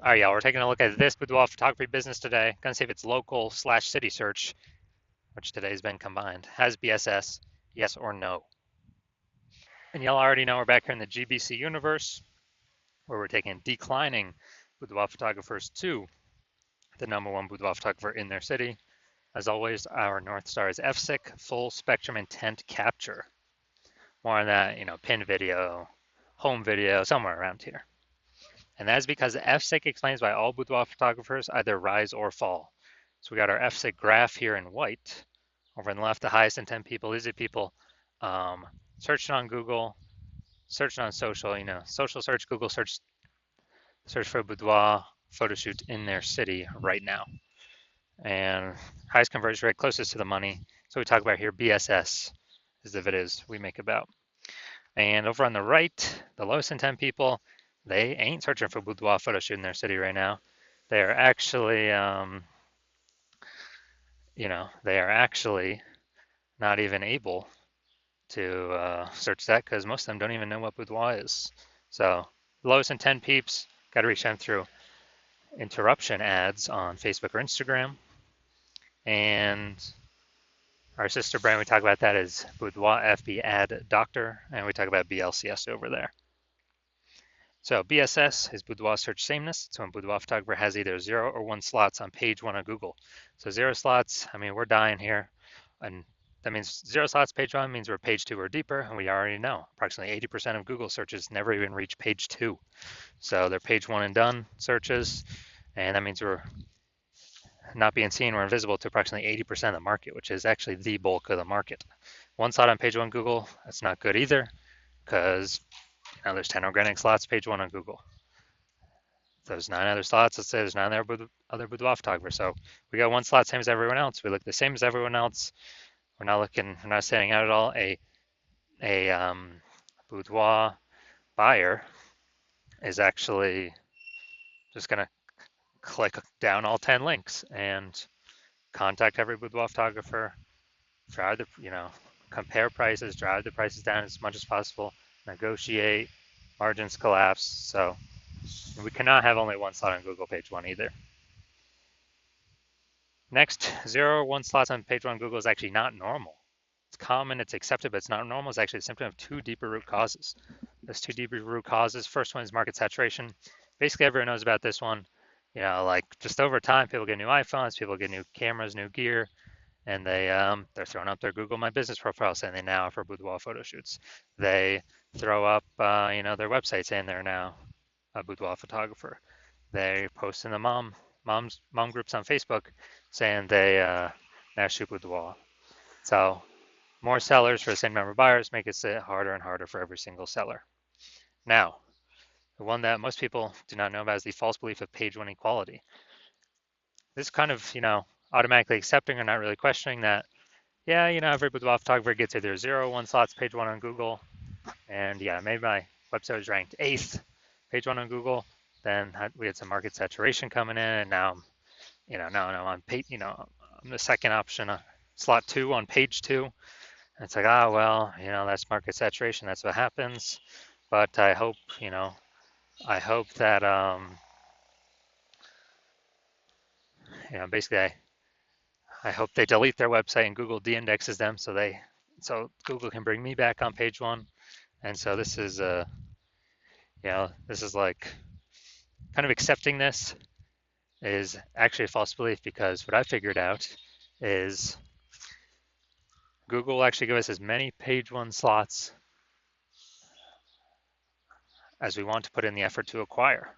All right, y'all, we're taking a look at this boudoir photography business today. Gonna see if it's local slash city search, which today has been combined. Has BSS, yes or no? And y'all already know we're back here in the GBC universe, where we're taking declining boudoir photographers to the #1 boudoir photographer in their city. As always, our North Star is FSIC, full spectrum intent capture. More on that, pin video, home video, somewhere around here. And that is because FSIC explains why all boudoir photographers either rise or fall. So we got our FSIC graph here in white. Over on the left, the highest intent people, these are people searching on Google, searching on social, social search, Google search for a boudoir photo shoot in their city right now. And highest conversion rate, closest to the money. So we talk about here, BSS is the videos we make about. And over on the right, the lowest intent people, they ain't searching for boudoir photo shoot in their city right now. They are actually, they are actually not even able to search that because most of them don't even know what boudoir is. So lowest intent peeps, got to reach them through interruption ads on Facebook or Instagram. And our sister brand, we talk about that as Boudoir FB Ad Doctor, and we talk about BLCS over there. So BSS is boudoir search sameness. So when boudoir photographer has either 0 or 1 slots on page 1 on Google. So 0 slots, I mean, we're dying here. And that means 0 slots page 1 means we're page 2 or deeper. And we already know approximately 80% of Google searches never even reach page 2. So they're page 1 and done searches. And that means we're not being seen, we're invisible to approximately 80% of the market, which is actually the bulk of the market. 1 slot on page 1 Google, that's not good either, because now there's 10 organic slots, page 1 on Google. There's 9 other slots. Let's say there's 9 other boudoir photographers. So we got 1 slot, same as everyone else. We look the same as everyone else. We're not standing out at all. A boudoir buyer is actually just gonna click down all 10 links and contact every boudoir photographer, drive the, compare prices, drive the prices down as much as possible, negotiate, margins collapse. So we cannot have only 1 slot on Google page 1 either. Next, 0 or 1 slots on page 1 Google is actually not normal. It's common, it's accepted, but it's not normal. It's actually a symptom of 2 deeper root causes. There's 2 deeper root causes. First one is market saturation. Basically, everyone knows about this one. Like just over time, people get new iPhones, people get new cameras, new gear, and they're throwing up their Google My Business profile saying they now offer boudoir photo shoots. They throw up, their website saying they're now a boudoir photographer. They post in the mom groups on Facebook saying they now shoot boudoir. So more sellers for the same number of buyers make it harder and harder for every single seller. Now, the one that most people do not know about is the false belief of page 1 equality. This kind of, automatically accepting or not really questioning that, yeah, every boudoir photographer gets either 0 or 1 slots page 1 on Google, and yeah, maybe my website was ranked 8th page 1 on Google. Then we had some market saturation coming in, and now, now I'm on page, I'm the second option, slot 2 on page 2. And it's like, well, that's market saturation. That's what happens. But I hope, that, basically, I hope they delete their website and Google de-indexes them so Google can bring me back on page 1. And so this is this is like kind of accepting this is actually a false belief, because what I figured out is Google will actually give us as many page 1 slots as we want to put in the effort to acquire.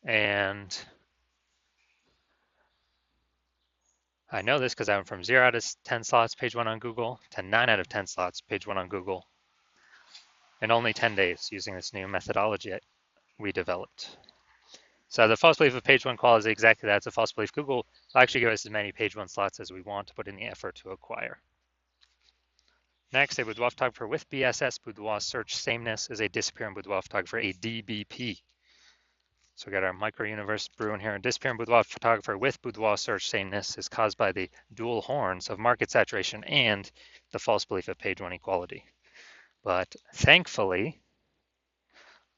And I know this because I went from 0 out of 10 slots page 1 on Google to 9 out of 10 slots page 1 on Google in only 10 days using this new methodology we developed. So the false belief of page 1 quality is exactly that. It's a false belief. Google will actually give us as many page 1 slots as we want to put in the effort to acquire. Next, a boudoir photographer with BSS, boudoir search sameness, is a disappearing boudoir photographer, a DBP. So we got our micro universe brewing here. A disappearing boudoir photographer with boudoir search sameness is caused by the dual horns of market saturation and the false belief of page 1 equality. But thankfully,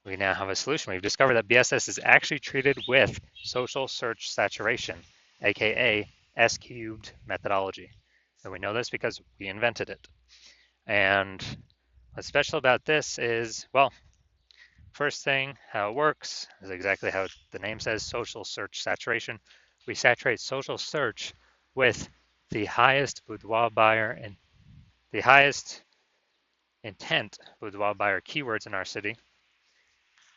we now have a solution. We've discovered that BSS is actually treated with social search saturation, aka S cubed methodology. And we know this because we invented it. And what's special about this is, well, first thing, how it works is exactly how the name says, social search saturation. We saturate social search with the highest boudoir buyer and the highest intent boudoir buyer keywords in our city,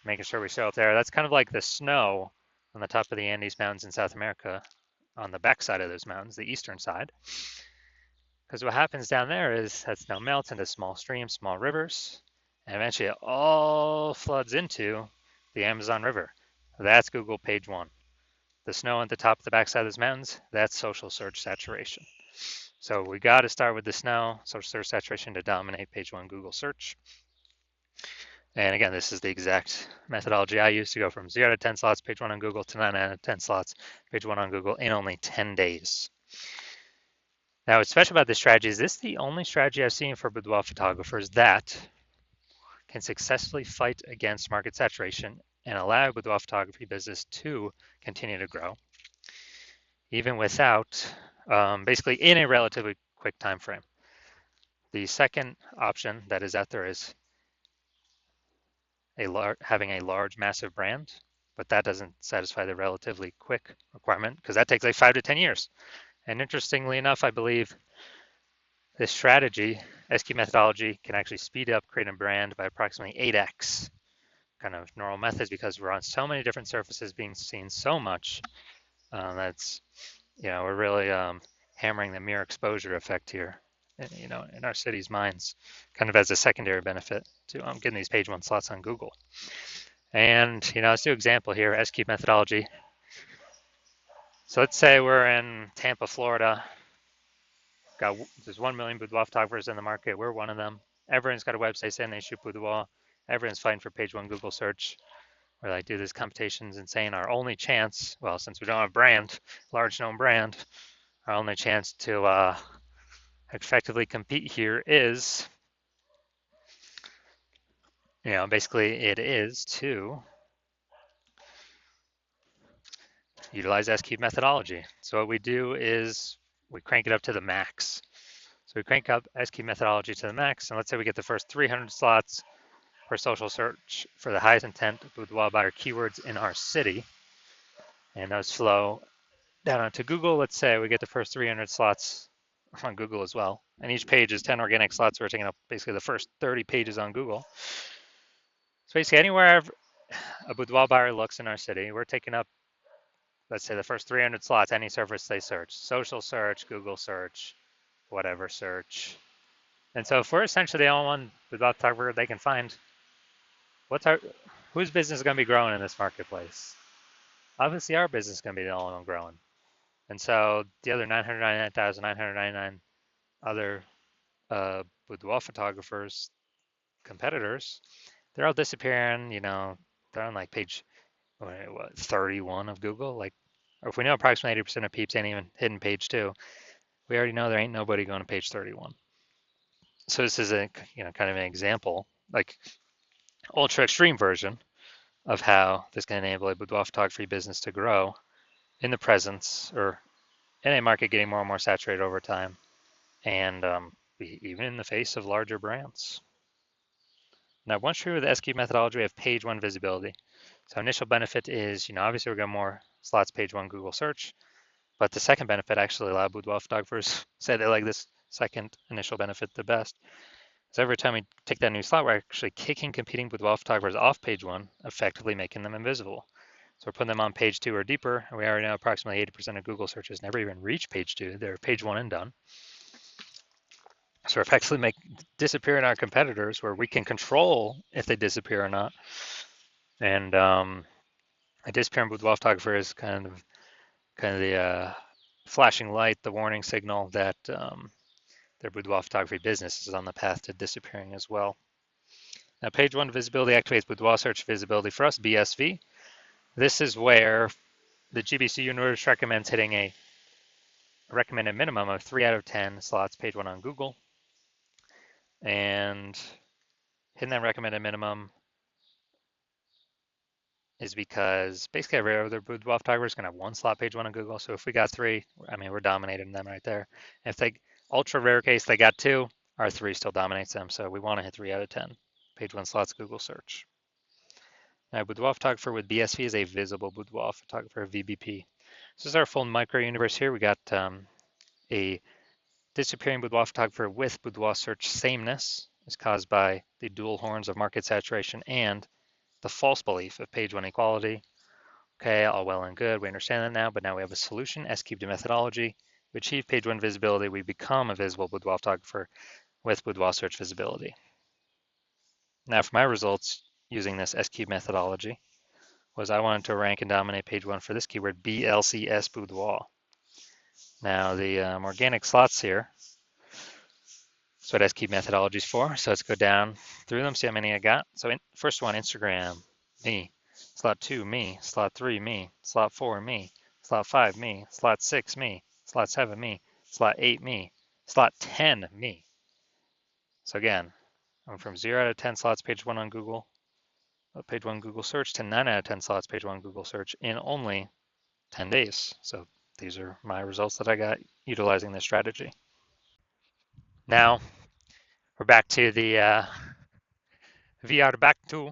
making sure we show up there. That's kind of like the snow on the top of the Andes Mountains in South America, on the backside of those mountains, the eastern side. Because what happens down there is that snow melts into small streams, small rivers, and eventually it all floods into the Amazon River. That's Google page one. The snow at the top of the backside of those mountains, that's social search saturation. So we got to start with the snow, social search saturation, to dominate page one Google search. And again, this is the exact methodology I use to go from 0 to 10 slots page one on Google to 9 out of 10 slots page one on Google in only 10 days. Now, what's special about this strategy is this is the only strategy I've seen for boudoir photographers that can successfully fight against market saturation and allow boudoir photography business to continue to grow, even without, basically in a relatively quick time frame. The second option that is out there is having a large, massive brand, but that doesn't satisfy the relatively quick requirement because that takes like 5 to 10 years. And interestingly enough, I believe this strategy, SQ methodology, can actually speed up creating a brand by approximately 8x kind of normal methods because we're on so many different surfaces being seen so much. That's, we're really hammering the mere exposure effect here, in our city's minds, kind of as a secondary benefit to getting these page one slots on Google. And, let's do an example here, SQ methodology. So let's say we're in Tampa, Florida. There's 1 million boudoir photographers in the market. We're one of them. Everyone's got a website saying they shoot boudoir. Everyone's fighting for page one Google search. We're like, do this competitions and saying our only chance, well, since we don't have a brand, large known brand, our only chance to effectively compete here is, basically it is to utilize SQ methodology. So what we do is we crank it up to the max. So we crank up SQ methodology to the max, and let's say we get the first 300 slots for social search for the highest intent boudoir buyer keywords in our city, and those flow down onto Google. Let's say we get the first 300 slots on Google as well, and each page is 10 organic slots. We're taking up basically the first 30 pages on Google. So basically anywhere a boudoir buyer looks in our city, we're taking up, let's say, the first 300 slots, any surface they search, social search, Google search, whatever search. And so if we're essentially the only one boudoir photographer they can find, whose business is going to be growing in this marketplace? Obviously our business is going to be the only one growing. And so the other 999,999 other boudoir photographers, competitors, they're all disappearing. They're on like page 31 of Google. Like, or if we know approximately 80% of peeps ain't even hitting page 2, we already know there ain't nobody going to page 31. So this is a kind of an example, like ultra extreme version of how this can enable a boudoir photography business to grow in the presence or in a market getting more and more saturated over time, and even in the face of larger brands. Now, once true with the SQ methodology, we have page one visibility. So initial benefit is, obviously we're getting more slots page one Google search, but the second benefit, actually, a lot of boudoir photographers say they like this second initial benefit the best. So every time we take that new slot, we're actually kicking competing boudoir photographers off page one, effectively making them invisible. So we're putting them on page 2 or deeper, and we already know approximately 80% of Google searches never even reach page 2. They're page 1 and done. So we're effectively disappearing our competitors where we can control if they disappear or not. And a disappearing boudoir photographer is kind of the flashing light, the warning signal that their boudoir photography business is on the path to disappearing as well. Now, page 1 visibility activates boudoir search visibility for us, BSV. This is where the GBC universe recommends hitting a recommended minimum of 3 out of 10 slots page 1 on Google. And hitting that recommended minimum is because basically every other boudoir photographer is going to have one slot page one on Google. So if we got three, I mean, we're dominating them right there. If they, ultra rare case, they got two, our three still dominates them. So we want to hit 3 out of 10 page one slots Google search. Now, boudoir photographer with BSV is a visible boudoir photographer, VBP. This is our full micro universe here. We got a disappearing boudoir photographer with boudoir search sameness is caused by the dual horns of market saturation and the false belief of page one equality. Okay, all well and good. We understand that now, but now we have a solution, S-cubed methodology. We achieve page one visibility. We become a visible boudoir photographer with boudoir search visibility. Now for my results using this S-cubed methodology was I wanted to rank and dominate page one for this keyword, BLCS boudoir. Now the organic slots here, that's what S-cubed methodology is for. So let's go down through them, see how many I got. So first one, Instagram, me. Slot 2, me. Slot 3, me. Slot 4, me. Slot 5, me. Slot 6, me. Slot 7, me. Slot 8, me. Slot 10, me. So again, I'm from 0 out of 10 slots page one on Google, page one Google search, to 9 out of 10 slots page one Google search in only 10 days. So these are my results that I got utilizing this strategy. Now we're back to the VR back to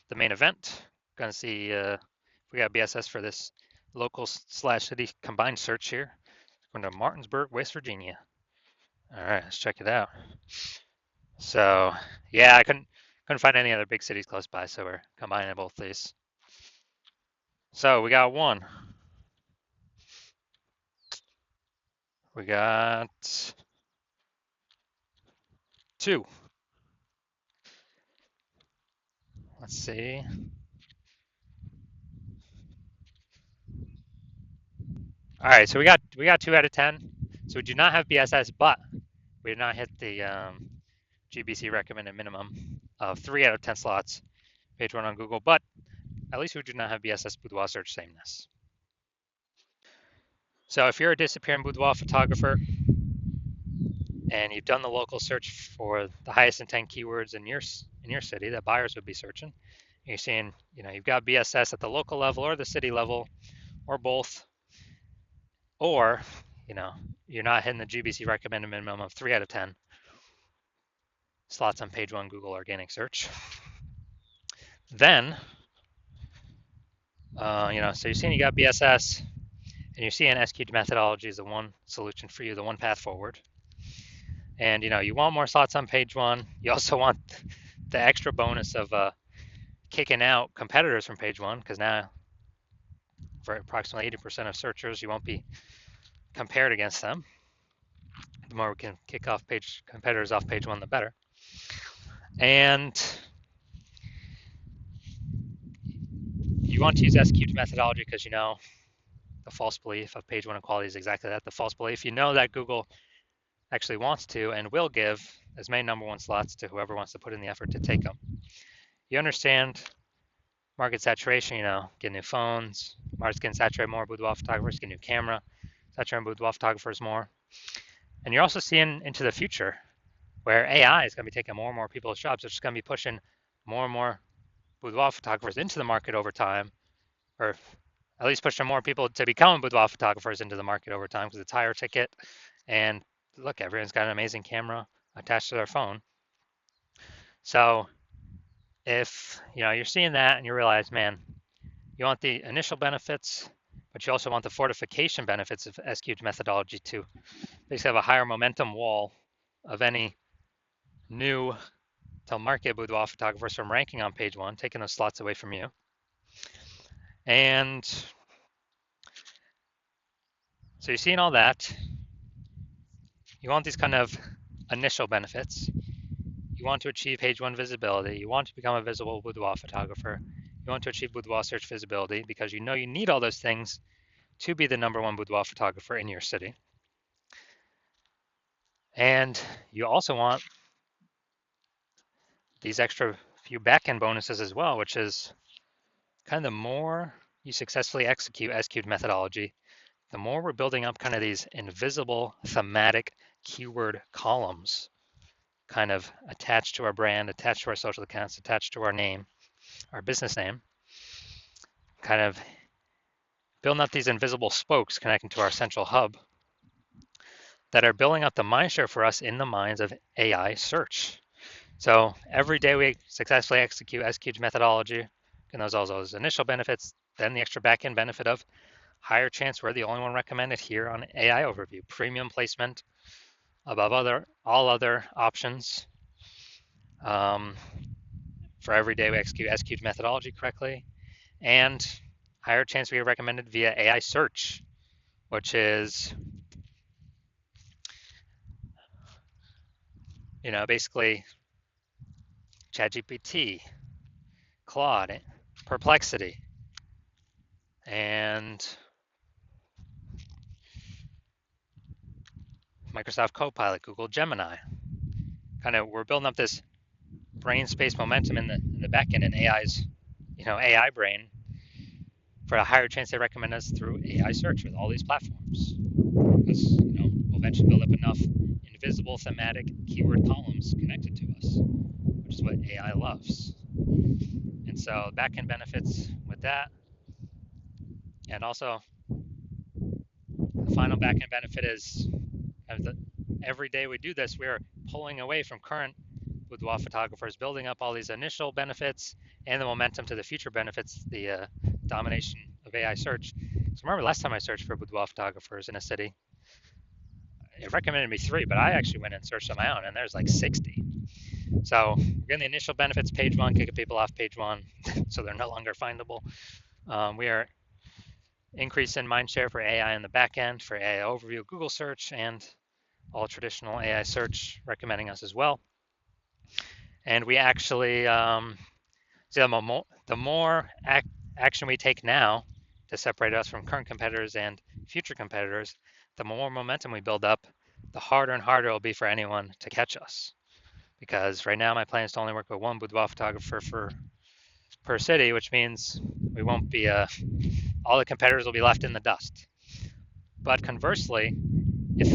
the main event. Gonna see if we got BSS for this local slash city combined search here. Going to Martinsburg, West Virginia. All right, let's check it out. So yeah, I couldn't find any other big cities close by, so we're combining both these. So we got one. We got two. Let's see. All right, so we got 2 out of 10. So we do not have BSS, but we did not hit the GBC recommended minimum of 3 out of 10 slots, page one on Google, but at least we do not have BSS boudoir search sameness. So if you're a disappearing boudoir photographer and you've done the local search for the highest intent keywords in your city that buyers would be searching, you're seeing, you've got BSS at the local level or the city level or both, or, you're not hitting the GBC recommended minimum of 3 out of 10 slots on page one Google organic search, then, so you're seeing you got BSS and you're seeing S-cubed methodology is the one solution for you, the one path forward. And, you want more slots on page one. You also want the extra bonus of kicking out competitors from page one, because now for approximately 80% of searchers, you won't be compared against them. The more we can kick off competitors off page one, the better. And you want to use S-cubed methodology because the false belief of page one equality is exactly that, the false belief. You know that Google actually wants to and will give as many number one slots to whoever wants to put in the effort to take them. You understand market saturation, get new phones, market's getting saturated more, boudoir photographers get new camera, saturating boudoir photographers more. And you're also seeing into the future where AI is going to be taking more and more people's jobs. It's just going to be pushing more and more boudoir photographers into the market over time, or at least pushing more people to become boudoir photographers into the market over time because it's higher ticket. And look, everyone's got an amazing camera attached to their phone. So if you're seeing that and you realize, man, you want the initial benefits, but you also want the fortification benefits of S-cubed methodology to basically have a higher momentum wall of any new to market boudoir photographers from ranking on page one, taking those slots away from you. And so you're seeing all that. You want these kind of initial benefits. You want to achieve page one visibility. You want to become a visible boudoir photographer. You want to achieve boudoir search visibility because you need all those things to be the number one boudoir photographer in your city. And you also want these extra few backend bonuses as well, which is kind of the more you successfully execute S-cubed methodology, the more we're building up kind of these invisible thematic keyword columns kind of attached to our brand, attached to our social accounts, attached to our name. our business name, kind of building up these invisible spokes connecting to our central hub that are building up the mindshare for us in the minds of AI search. So every day we successfully execute SQ's methodology, and those all those initial benefits, then the extra backend benefit of higher chance we're the only one recommended here on AI Overview, premium placement above all other options. For every day we execute SQ's methodology correctly, and higher chance we are recommended via AI search, which is, basically ChatGPT, Claude, Perplexity, and Microsoft Copilot, Google Gemini. Kind of, we're building up this brain space momentum in the back end in AI's, AI brain for a higher chance they recommend us through AI search with all these platforms. Because, we'll eventually build up enough invisible thematic keyword columns connected to us, which is what AI loves. And so back end benefits with that. And also, the final back end benefit is every day we do this, we are pulling away from current boudoir photographers, building up all these initial benefits and the momentum to the future benefits, the domination of AI search. So remember last time I searched for boudoir photographers in a city, it recommended me 3, but I actually went and searched on my own, and there's like 60. So we're getting the initial benefits, page 1, kicking people off page 1, so they're no longer findable. We are increasing mindshare for AI in the back end, for AI Overview, Google search, and all traditional AI search recommending us as well. And we actually, the more action we take now to separate us from current competitors and future competitors, the more momentum we build up, the harder and harder it will be for anyone to catch us. Because right now my plan is to only work with one boudoir photographer per city, which means we won't be, all the competitors will be left in the dust. But conversely, if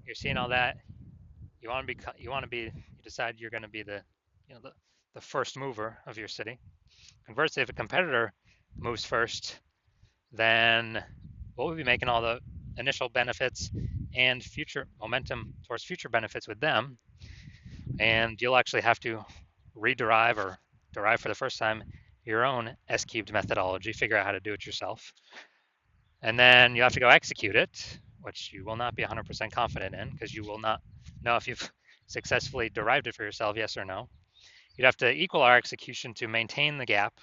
you're seeing all that, you decide you're going to be the first mover of your city. Conversely, if a competitor moves first, then we'll be making all the initial benefits and future momentum towards future benefits with them. And you'll actually have to rederive or derive for the first time your own S-cubed methodology, figure out how to do it yourself. And then you have to go execute it, which you will not be 100% confident in because you will not know if you've successfully derived it for yourself, yes or no. You'd have to equal our execution to maintain the gap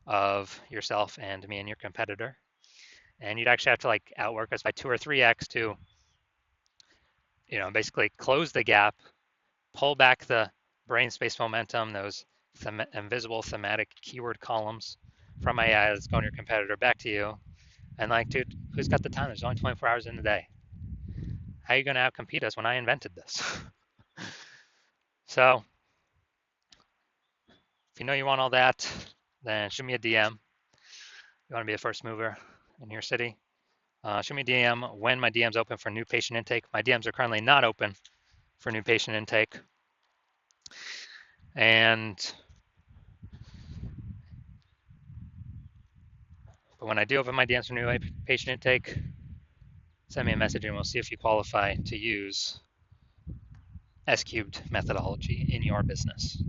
of yourself and me and your competitor. And you'd actually have to outwork us by 2 or 3x to, basically close the gap, pull back the brain space momentum, those invisible thematic keyword columns from AI that's going to your competitor back to you. And dude, who's got the time? There's only 24 hours in the day. How are you going to outcompete us when I invented this? So if you know you want all that, then shoot me a DM. You want to be a first mover in your city? Shoot me a DM when my DM's open for new patient intake. My DMs are currently not open for new patient intake. But when I do open my DMs for new patient intake, send me a message and we'll see if you qualify to use S-cubed methodology in your business.